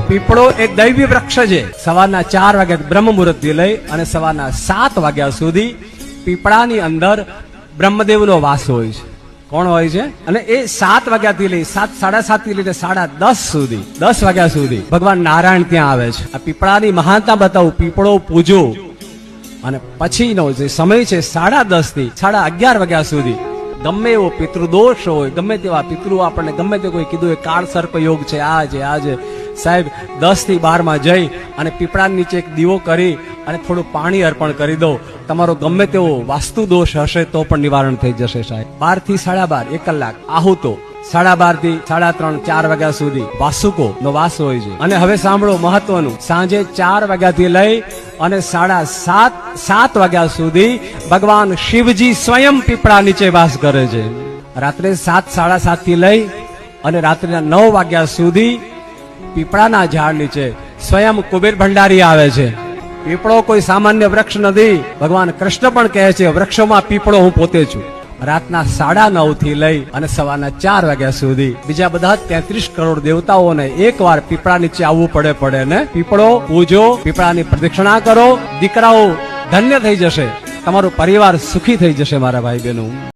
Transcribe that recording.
પીપળો એક દૈવી વૃક્ષ છે. સવારના 4 વાગ્યા બ્રહ્મ મુહૂર્ત થી લઈ અને સવારના 7 વાગ્યા સુધી પીપળાની અંદર બ્રહ્મદેવનો વાસ હોય છે. કોણ હોય છે? અને એ 7 વાગ્યાથી લઈ 7:30 થી લઈને 10:30 સુધી 10 વાગ્યા સુધી ભગવાન નારાયણ ત્યાં આવે છે. આ પીપળાની મહાનતા બતાવું. પીપળો પૂજો અને પછીનો જે સમય છે 10:30 થી 11:30 વાગ્યા સુધી ગમે એવો પિતૃદોષ હોય, ગમે તેવા પિતૃ આપણને ગમે તે કોઈ કીધું એ કાળ સર્પ યોગ છે, આ છે સાહેબ 10 થી 12 જઈ અને પીપળા નીચે એક દીવો કરી અને થોડું પાણી અર્પણ કરી દો. તમારો ગમે તેવો વાસ્તુ દોષ હશે તો પણ નિવારણ થઈ જશે સાહેબ. 12 થી 12:30 1 કલાક આહુતો, 12:30 થી 3:30 4 વાગ્યા સુધી વાસુકો નો વાસ હોય છે. અને હવે સાંભળો મહત્વનું, સાંજે 4 વાગ્યાથી લઈ અને 7:30 વાગ્યા સુધી ભગવાન શિવજી સ્વયં પીપળા નીચે વાસ કરે છે. રાત્રે 7:30 થી લઈ અને રાત્રિના 9 વાગ્યા સુધી પીપળાના ઝાડ નીચે સ્વયં કુબેર ભંડારી આવે છે. પીપળો કોઈ સામાન્ય વૃક્ષ નથી. ભગવાન કૃષ્ણ પણ કહે છે વૃક્ષોમાં પીપળો હું પોતે છું. રાતના 9:30 થી લઈ અને સવારના 4 વાગ્યા સુધી બીજા બધા 33 કરોડ દેવતાઓને એકવાર પીપળા નીચે આવવું પડે ને પીપળો પૂજો, પીપળાની પ્રદક્ષિણા કરો. દીકરાઓ ધન્ય થઈ જશે, તમારો પરિવાર સુખી થઈ જશે મારા ભાઈ બહેનો.